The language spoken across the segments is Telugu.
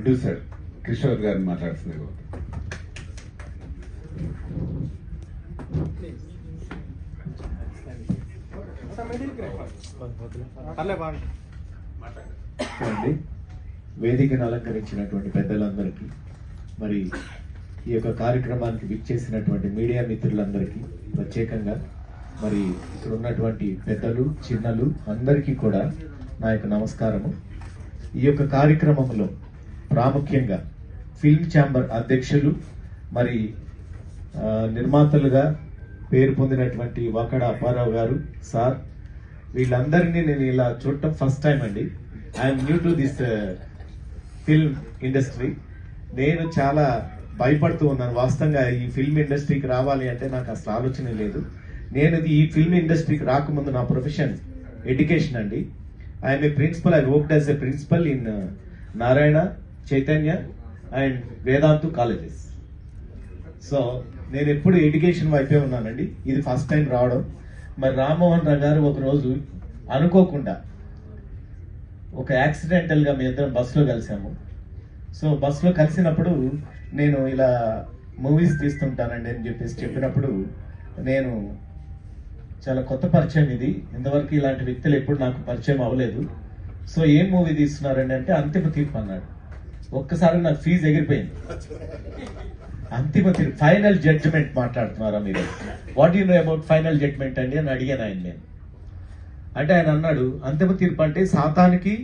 ప్రొడ్యూసర్ కిషోర్ గారిని మాట్లాడుతున్నారు. వేదికను అలంకరించినటువంటి పెద్దలందరికీ, మరి ఈ యొక్క కార్యక్రమానికి విచ్చేసినటువంటి మీడియా మిత్రులందరికీ ప్రత్యేకంగా, మరి ఇక్కడ ఉన్నటువంటి పెద్దలు చిన్నలు అందరికీ కూడా నా యొక్క నమస్కారము. ఈ యొక్క కార్యక్రమంలో ప్రాముఖ్యంగా ఫిల్మ్ ఛాంబర్ అధ్యక్షులు, మరి నిర్మాతలుగా పేరు పొందినటువంటి వాకడ అప్పారావు గారు సార్, వీళ్ళందరినీ నేను ఇలా చూడటం ఫస్ట్ టైం అండి. I'm new to this film industry. నేను చాలా భయపడుతూ ఉన్నాను. వాస్తవంగా ఈ ఫిల్మ్ ఇండస్ట్రీకి రావాలి అంటే నాకు అసలు ఆలోచన లేదు. నేను ఈ ఫిల్మ్ ఇండస్ట్రీకి రాకముందు నా ప్రొఫెషన్ ఎడ్యుకేషన్ అండి. I'm a principal. I worked as a principal in Narayana, Chaitanya and Vedantu colleges. So నేను ఎప్పుడు ఎడ్యుకేషన్ వైపే ఉన్నానండి. ఇది ఫస్ట్ టైం రావడం. మరి రామ్మోహన్ రావు గారు ఒకరోజు అనుకోకుండా ఒక యాక్సిడెంటల్గా మీ ఇద్దరం బస్సులో కలిసాము. సో బస్సులో కలిసినప్పుడు నేను ఇలా మూవీస్ తీస్తుంటానండి అని చెప్పినప్పుడు నేను చాలా కొత్త పరిచయం ఇది, ఇంతవరకు ఇలాంటి వ్యక్తులు ఎప్పుడు నాకు పరిచయం అవ్వలేదు. సో ఏం మూవీ తీస్తున్నారండి అంటే అంతిమ తీర్పు అన్నాడు. ఒక్కసారి నాకు ఫీజు ఎగిరిపోయింది. అంతిమ తీర్పు, ఫైనల్ జడ్జిమెంట్ మాట్లాడుతున్నారా మీరు? What you know about final judgement అండి అని అడిగాను ఆయన. నేను అంటే ఆయన అన్నాడు, అంతిమ తీర్పు అంటే సాతానికి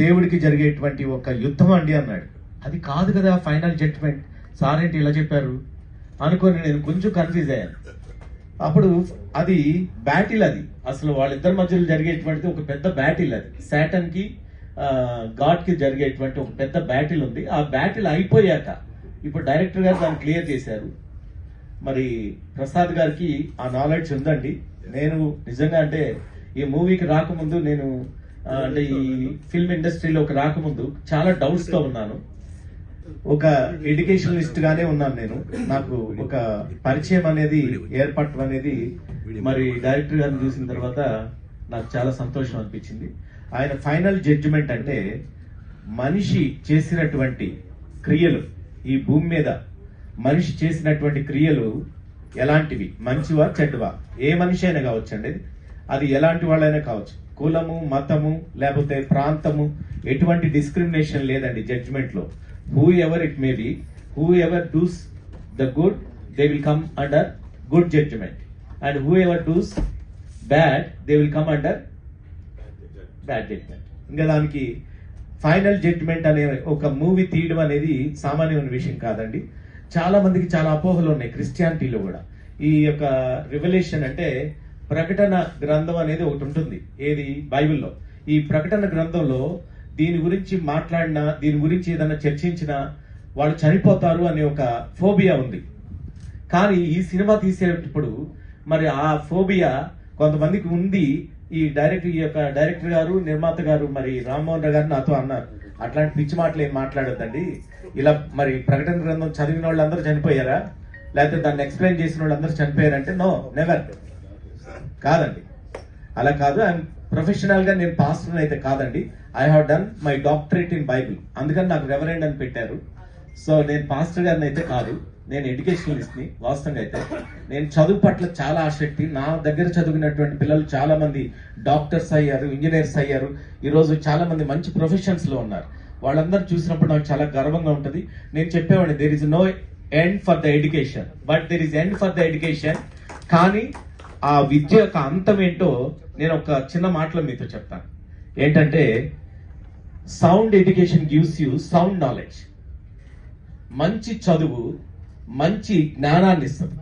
దేవుడికి జరిగేటువంటి ఒక యుద్ధం అండి అన్నాడు. అది కాదు కదా ఫైనల్ జడ్జిమెంట్, సార్ ఏంటి ఇలా చెప్పారు అనుకొని నేను కొంచెం కన్ఫ్యూజ్ అయ్యాను. అప్పుడు అది బ్యాటిల్, అది అసలు వాళ్ళిద్దరి మధ్యలో జరిగేటువంటి ఒక పెద్ద బ్యాటిల్. అది సాటన్ కి గాడ్ కి జరిగేటువంటి ఒక పెద్ద బ్యాటిల్ ఉంది. ఆ బ్యాటిల్ అయిపోయాక ఇప్పుడు డైరెక్టర్ గారు దాన్ని క్లియర్ చేశారు. మరి ప్రసాద్ గారికి ఆ నాలెడ్జ్ ఉందండి. నేను నిజంగా అంటే ఈ మూవీకి రాకముందు, నేను అంటే ఈ ఫిల్మ్ ఇండస్ట్రీలోకి రాకముందు చాలా డౌట్స్ తో ఉన్నాను. ఒక ఎడ్యుకేషనలిస్ట్ గానే ఉన్నాను నేను. నాకు ఒక పరిచయం అనేది ఏర్పడటం అనేది మరి డైరెక్టర్ గారిని చూసిన తర్వాత నాకు చాలా సంతోషం అనిపించింది. ఆయన ఫైనల్ జడ్జిమెంట్ అంటే మనిషి చేసినటువంటి క్రియలు, ఈ భూమి మీద మనిషి చేసినటువంటి క్రియలు ఎలాంటివి, మంచివా చెడ్డవా, ఏ మనిషి అయినా కావచ్చండి, అది ఎలాంటి వాళ్ళైనా కావచ్చు, కులము మతము లేకపోతే ప్రాంతము, ఎటువంటి డిస్క్రిమినేషన్ లేదండి జడ్జిమెంట్ లో. Whoever it may be, whoever does the good they will come under good judgement, and whoever does bad they will come under bad judgement. ఇంకా దానికి ఫైనల్ జడ్జిమెంట్ అనే ఒక మూవీ తీయడం అనేది సామాన్యమైన విషయం కాదండి. చాలా మందికి చాలా అపోహలు ఉన్నాయి క్రిస్టియానిటీలో కూడా. ఈ యొక్క రివల్యూషన్ అంటే ప్రకటన గ్రంథం అనేది ఒకటి ఉంటుంది, ఏది బైబిల్లో. ఈ ప్రకటన గ్రంథంలో దీని గురించి మాట్లాడినా, దీని గురించి ఏదైనా చర్చించినా వాళ్ళు చనిపోతారు అనే ఒక ఫోబియా ఉంది. కానీ ఈ సినిమా తీసేటప్పుడు మరి ఆ ఫోబియా కొంతమందికి ఉంది. ఈ డైరెక్టర్ గారు, నిర్మాత గారు, మరి రామ్మోహన్ రావు గారు నాతో అన్నారు, అట్లాంటి పిచ్చి మాటలు ఏం మాట్లాడొద్దండి. ఇలా మరి ప్రకటన గ్రంథం చదివిన వాళ్ళందరూ చనిపోయారా, లేకపోతే దాన్ని ఎక్స్ప్లెయిన్ చేసిన వాళ్ళందరూ చనిపోయారంటే నో, నెవర్, కాదండి, అలా కాదు. ఐఎమ్ ప్రొఫెషనల్ గా నేను పాస్టర్ అయితే కాదండి. I have done my doctorate in Bible, అందుకని నాకు రెవరెండ్ అని పెట్టారు. సో నేను పాస్టర్ గారిని అయితే కాదు, నేను ఎడ్యుకేషనలిస్ట్ ని. వాస్తవంగా అయితే నేను చదువు పట్ల చాలా ఆసక్తి. నా దగ్గర చదివినటువంటి పిల్లలు చాలా మంది డాక్టర్స్ అయ్యారు, ఇంజనీర్స్ అయ్యారు, ఈరోజు చాలా మంది మంచి ప్రొఫెషన్స్ లో ఉన్నారు. వాళ్ళందరూ చూసినప్పుడు నాకు చాలా గర్వంగా ఉంటుంది. నేను చెప్పేవాడిని, there is no end for the education, but there is end for the education. కానీ ఆ విద్య యొక్క అంతం ఏంటో నేను ఒక చిన్న మాటలో మీతో చెప్తాను. ఏంటంటే sound education gives you sound knowledge. మంచి చదువు మంచి జ్ఞానాన్ని ఇస్తుంది.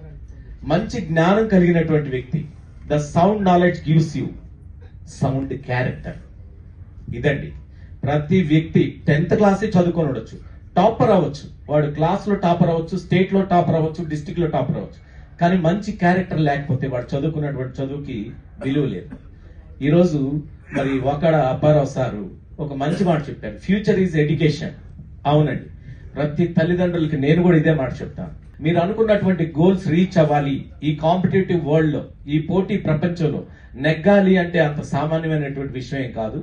మంచి జ్ఞానం కలిగినటువంటి వ్యక్తి, the sound knowledge gives you sound character. ఇదండి, ప్రతి వ్యక్తి 10th క్లాసే చదువుకొని ఉండొచ్చు, టాపర్ అవ్వచ్చు, వాడు క్లాస్ లో టాపర్ అవ్వచ్చు, స్టేట్ లో టాపర్ అవ్వచ్చు, డిస్ట్రిక్ట్ లో టాపర్ అవ్వచ్చు, కానీ మంచి క్యారెక్టర్ లేకపోతే వాడు చదువుకున్నటువంటి చదువుకి విలువ లేదు. ఈరోజు మరి వాకడ అప్పారావు సారు ఒక మంచి మాట చెప్పారు, ఫ్యూచర్ ఈజ్ ఎడ్యుకేషన్. అవునండి, ప్రతి తల్లిదండ్రులకి నేను కూడా ఇదే మాట చెప్తాను. మీరు అనుకున్నటువంటి గోల్స్ రీచ్ అవ్వాలి, ఈ కాంపిటేటివ్ వరల్డ్ లో, ఈ పోటీ ప్రపంచంలో నెగ్గాలి అంటే అంత సామాన్యమైనటువంటి విషయం ఏం కాదు.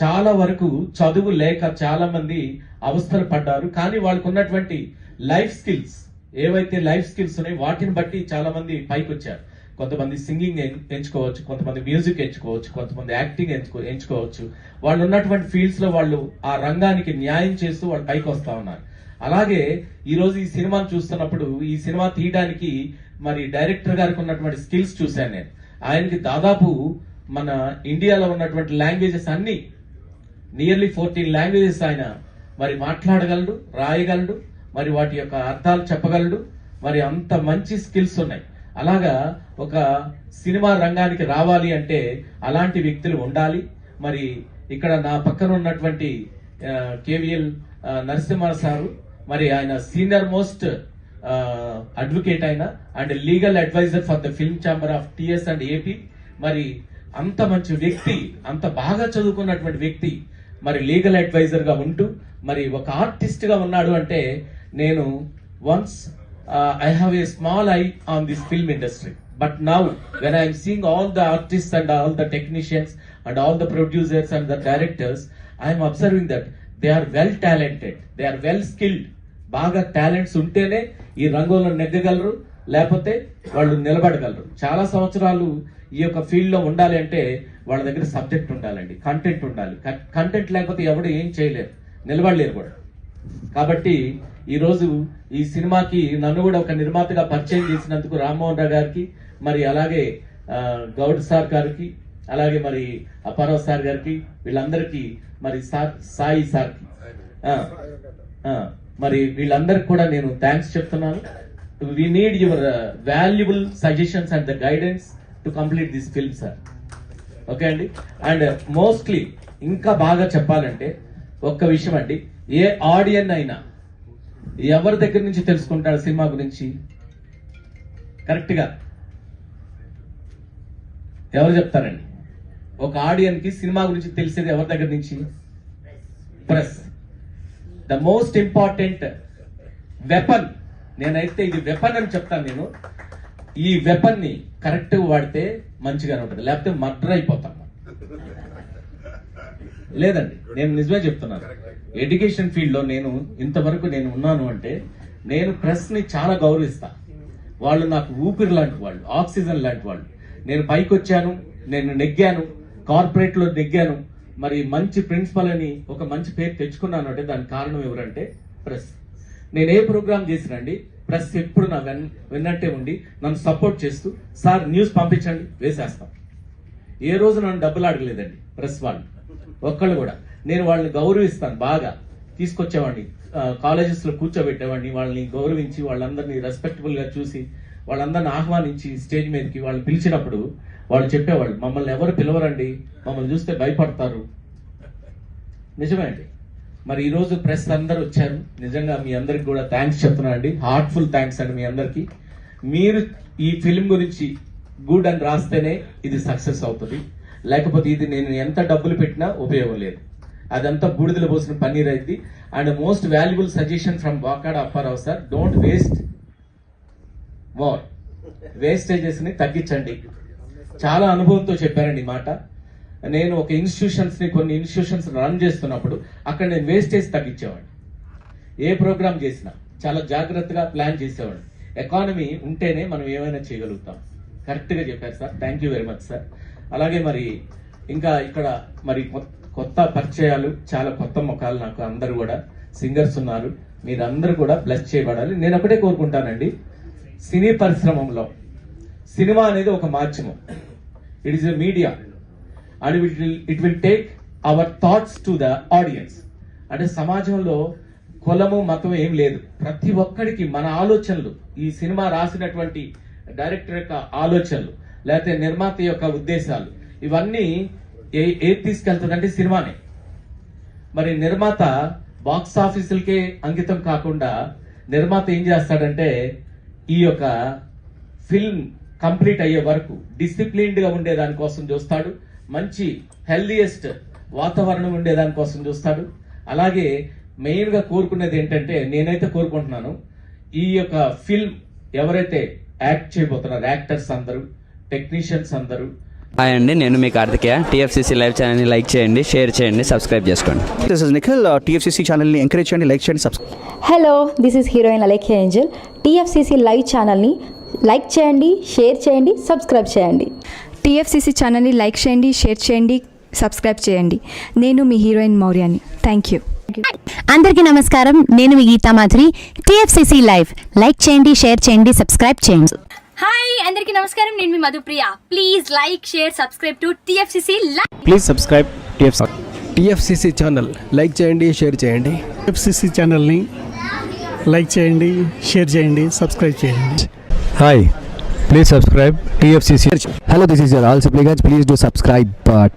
చాలా వరకు చదువు లేక చాలా మంది అవస్థలు పడ్డారు. కానీ వాళ్ళకు ఉన్నటువంటి లైఫ్ స్కిల్స్ ఏవైతే లైఫ్ స్కిల్స్ ఉన్నాయో వాటిని బట్టి చాలా మంది పైకి వచ్చారు. కొంతమంది సింగింగ్ ఎంచుకోవచ్చు, కొంతమంది మ్యూజిక్ ఎంచుకోవచ్చు, కొంతమంది యాక్టింగ్ ఎంచుకోవచ్చు. వాళ్ళు ఉన్నటువంటి ఫీల్డ్స్ లో వాళ్ళు ఆ రంగానికి న్యాయం చేస్తూ వాళ్ళు పైకి వస్తా ఉన్నారు. అలాగే ఈ రోజు ఈ సినిమాను చూస్తున్నప్పుడు ఈ సినిమా తీయడానికి మరి డైరెక్టర్ గారికి ఉన్నటువంటి స్కిల్స్ చూశాను నేను. ఆయనకి దాదాపు మన ఇండియాలో ఉన్నటువంటి లాంగ్వేజెస్ అన్ని నియర్లీ 14 లాంగ్వేజెస్ ఆయన మరి మాట్లాడగలడు, రాయగలడు, మరి వాటి యొక్క అర్థాలు చెప్పగలడు. మరి అంత మంచి స్కిల్స్ ఉన్నాయి. అలాగా ఒక సినిమా రంగానికి రావాలి అంటే అలాంటి వ్యక్తులు ఉండాలి. మరి ఇక్కడ నా పక్కన ఉన్నటువంటి కేవీఎల్ నరసింహ సారు, మరి ఆయన సీనియర్ మోస్ట్ అడ్వకేట్ అయిన and legal adviser for the film chamber of TS and AP. మరి అంత మంచి వ్యక్తి, అంత బాగా చదువుకున్నటువంటి వ్యక్తి మరి లీగల్ అడ్వైజర్ గా ఉంటూ మరి ఒక ఆర్టిస్ట్ గా ఉన్నాడు అంటే నేను once I have a small eye on this film industry. But now, when I am seeing all the artists and all the technicians and all the producers and the directors, I am observing that they are well talented, they are well skilled. బాగా టాలెంట్స్ ఉంటేనే ఈ రంగంలో నెగ్గగలరు, లేకపోతే వాళ్ళు నిలబడగలరు. చాలా సంవత్సరాలు ఈ యొక్క ఫీల్డ్ లో ఉండాలి అంటే వాళ్ళ దగ్గర సబ్జెక్ట్ ఉండాలండి, కంటెంట్ ఉండాలి. కంటెంట్ లేకపోతే ఎవడు ఏం చేయలేరు, నిలబడలేరు కూడా. కాబట్టి ఈ రోజు ఈ సినిమాకి నన్ను కూడా ఒక నిర్మాతగా పరిచయం చేసినందుకు రామ్మోహన్ రావు గారికి, మరి అలాగే గౌడ్ సార్ గారికి, అలాగే మరి అప్పారావు సార్ గారికి, వీళ్ళందరికీ మరి సాయి సార్కి, మరి వీళ్ళందరికి కూడా నేను థ్యాంక్స్ చెప్తున్నాను. We need your valuable suggestions and the guidance to complete this film sir. Okay అండి. అండ్ మోస్ట్లీ ఇంకా బాగా చెప్పాలంటే ఒక్క విషయం అండి, ఏ ఆడియన్ అయినా ఎవరి దగ్గర నుంచి తెలుసుకుంటాడు సినిమా గురించి? కరెక్ట్ గా ఎవరు చెప్తారండి? ఒక ఆడియన్ కి సినిమా గురించి తెలిసేది ఎవరి దగ్గర నుంచి? Press. The most important weapon, నేనైతే ఇది వెపన్ అని చెప్తాను నేను. ఈ వెపన్ ని కరెక్ట్ గా వాడితే మంచిగానే ఉంటుంది, లేకపోతే మర్డర్ అయిపోతాం. లేదండి, నేను నిజమే చెప్తున్నాను. ఎడ్యుకేషన్ ఫీల్డ్ లో నేను ఇంతవరకు నేను ఉన్నాను అంటే నేను ప్రెస్ ని చాలా గౌరవిస్తా. వాళ్ళు నాకు ఊపిరి లాంటి వాళ్ళు, ఆక్సిజన్ లాంటి వాళ్ళు. నేను పైకి వచ్చాను, నేను నెగ్గాను, కార్పొరేట్ లో నెగ్గాను, మరి మంచి ప్రిన్సిపల్ అని ఒక మంచి పేరు తెచ్చుకున్నాను అంటే దానికి కారణం ఎవరంటే ప్రెస్. నేను ఏ ప్రోగ్రామ్ చేసినండి, ప్రెస్ ఎప్పుడు నా విన్నట్టే ఉండి నన్ను సపోర్ట్ చేస్తూ సార్ న్యూస్ పంపించండి వేసేస్తాం. ఏ రోజు నన్ను డబ్బులు అడగలేదండి ప్రెస్ వాళ్ళు ఒక్కళ్ళు కూడా. నేను వాళ్ళని గౌరవిస్తాను, బాగా తీసుకొచ్చేవాడిని, కాలేజెస్ లో కూర్చోబెట్టేవాడిని, వాళ్ళని గౌరవించి వాళ్ళందరినీ రెస్పెక్టబుల్ గా చూసి వాళ్ళందరిని ఆహ్వానించి స్టేజ్ మీదకి వాళ్ళు పిలిచినప్పుడు వాళ్ళు చెప్పేవాళ్ళు, మమ్మల్ని ఎవరు పిలవరండి, మమ్మల్ని చూస్తే భయపడతారు. నిజమే అండి. మరి ఈ రోజు ప్రెస్ అందరు వచ్చారు, నిజంగా మీ అందరికి కూడా థ్యాంక్స్ చెప్తున్నాను అండి, హార్ట్ఫుల్ థ్యాంక్స్ అండి మీ అందరికి. మీరు ఈ ఫిల్మ్ గురించి గుడ్ అని రాస్తేనే ఇది సక్సెస్ అవుతుంది, లేకపోతే ఇది నేను ఎంత డబ్బులు పెట్టినా ఉపయోగం లేదు, అదంతా బూడిదలు పోసిన పన్నీర్ అయింది. And most valuable suggestion from Vakada Apparao sir, don't waste more, wastages ని తగ్గించండి. చాలా అనుభవంతో చెప్పారండి ఈ మాట. నేను ఒక కొన్ని ఇన్స్టిట్యూషన్స్ రన్ చేస్తున్నప్పుడు అక్కడ నేను వేస్టేజ్ తగ్గించేవాడిని. ఏ ప్రోగ్రామ్ చేసినా చాలా జాగ్రత్తగా ప్లాన్ చేసేవాడిని. ఎకానమీ ఉంటేనే మనం ఏమైనా చేయగలుగుతాం. కరెక్ట్ గా చెప్పారు sir, thank you very much sir. అలాగే మరి ఇంకా ఇక్కడ మరి కొత్త పరిచయాలు, చాలా కొత్త ముఖాలు నాకు అందరు కూడా సింగర్స్ ఉన్నారు. మీరందరూ కూడా బ్లెస్ చేయబడాలి. నేను ఒకటే కోరుకుంటానండి, సినీ పరిశ్రమలో సినిమా అనేది ఒక మాధ్యమం, it is a media and it will take our thoughts to the audience. అంటే సమాజంలో కులము మతం ఏం లేదు, ప్రతి ఒక్కడికి మన ఆలోచనలు, ఈ సినిమా రాసినటువంటి డైరెక్టర్ యొక్క ఆలోచనలు, లేకపోతే నిర్మాత యొక్క ఉద్దేశాలు, ఇవన్నీ ఏది తీసుకెళ్తుందంటే సినిమానే. మరి నిర్మాత బాక్స్ ఆఫీసులకే అంకితం కాకుండా నిర్మాత ఏం చేస్తాడంటే ఈ యొక్క ఫిల్మ్ కంప్లీట్ అయ్యే వరకు డిసిప్లిన్డ్ గా ఉండేదాని కోసం చూస్తాడు, మంచి హెల్దియెస్ట్ వాతావరణం ఉండేదాని కోసం చూస్తాడు. అలాగే మెయిన్ గా కోరుకునేది ఏంటంటే, నేనైతే కోరుకుంటున్నాను, ఈ యొక్క ఫిల్మ్ ఎవరైతే యాక్ట్ చేయబోతున్నారు, యాక్టర్స్ అందరూ, టెక్నీషియన్స్ అందరూ, హాయ్ అండి, నేను మీ కార్తికేయ. టీఎఫ్సీసీ లైవ్ ఛానల్ని లైక్ చేయండి, షేర్ చేయండి, సబ్స్క్రైబ్ చేసుకోండి. This is Nikhil. టీఎఫ్సీసీ ఛానల్ని ఎంకరేజ్ చేయండి, లైక్ చేయండి, subscribe. Hello, this is heroine Alekhya Angel. TFCC live ఛానల్ని లైక్ చేయండి, షేర్ చేయండి, సబ్స్క్రైబ్ చేయండి. టీఎఫ్సీసీ ఛానల్ని లైక్ చేయండి, షేర్ చేయండి, సబ్స్క్రైబ్ చేయండి. నేను మీ హీరోయిన్ మౌర్యాని. Thank you. అందరికీ నమస్కారం, నేను మీ Geetha Madhuri. TFCC live like చేయండి, షేర్ చేయండి, సబ్స్క్రైబ్ చేయండి. హాయ్ అందరికీ నమస్కారం, నేను మీ Madhupriya. Please like, share, subscribe to TFCC live. Please subscribe TFCC channel like చేయండి, షేర్ చేయండి. టీఎఫ్సీసీ ఛానల్ని లైక్ చేయండి, షేర్ చేయండి, సబ్స్క్రైబ్ చేయండి. Hi, please subscribe TFCC. Hello, this is your all supplicants. Please do subscribe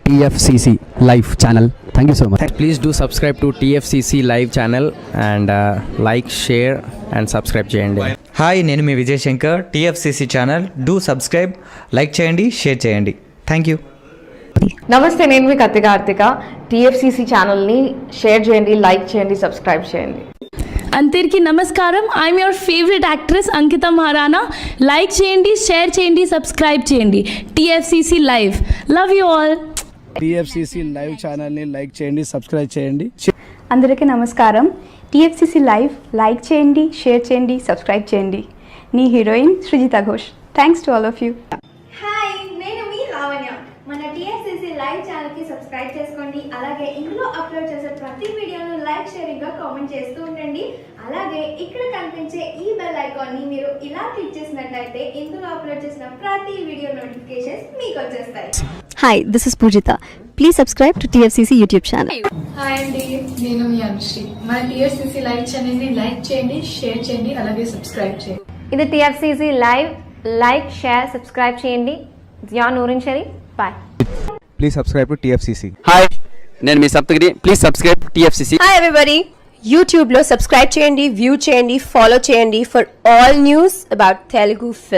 TFCC live channel. Thank you so much. Please do subscribe to TFCC live channel and like, share and subscribe చేయండి. హాయ్, నేను మీ Vijay Shankar. TFCC channel do subscribe, like చేయండి, షేర్ చేయండి. Thank you. నమస్తే, నేను మీ కార్తిక. టీఎఫ్సీసీ ఛానల్ని షేర్ చేయండి, లైక్ చేయండి, సబ్స్క్రైబ్ చేయండి. అందరికీ నమస్కారం, I'm your favourite actress Ankita Maharana. Like చేయండి, షేర్ చేయండి, సబ్స్క్రైబ్ చేయండి. TFCC live. Love you all. TFCC live ఛానల్ని లైక్ చేయండి, సబ్స్క్రైబ్ చేయండి. అందరికీ నమస్కారం. టీఎఫ్సీసీ లైవ్ లైక్ చేయండి, షేర్ చేయండి, సబ్స్క్రైబ్ చేయండి. నీ heroine Srujitha Ghosh. Thanks to all of you. Hi, నేను మీ లావణ్య. మన టీఎఫ్సీసీ లైవ్ ఛానల్కి సబ్స్క్రైబ్ చేసుకోండి. అలాగే ఇందులో అప్లోడ్ చేసే ప్రతి వీడియోను లైక్, షేరింగ్గా కామెంట్ చేస్తూ ఉండండి. అలాగే ఇక్కడ కనిపించే ఈ బెల్ ఐకాన్ని మీరు ఇలా క్లిక్ చేసినట్లయితే ఇందులో అప్లోడ్ చేసిన ప్రతి వీడియో నోటిఫికేషన్స్ మీకు వచ్చేస్తాయి. Hi, this is Poojitha. Please subscribe to TFCC YouTube channel. Hi అండి, నేను మీ అనుశ్రీ. మన టీఎఫ్సీసీ లైవ్ ఛానల్ని లైక్ చేయండి, షేర్ చేయండి, అలాగే సబ్స్క్రైబ్ చేయండి. ఇది TFCC live. Like, share, subscribe చేయండి. Zia Noorin Shari. Bye. Please subscribe to TFCC. Hi, నేను మీ Saptagiri. Please subscribe TFCC. Hi everybody, యూట్యూబ్లో సబ్స్క్రైబ్ చేయండి, వ్యూ చేయండి, ఫాలో చేయండి for all news about Telugu film.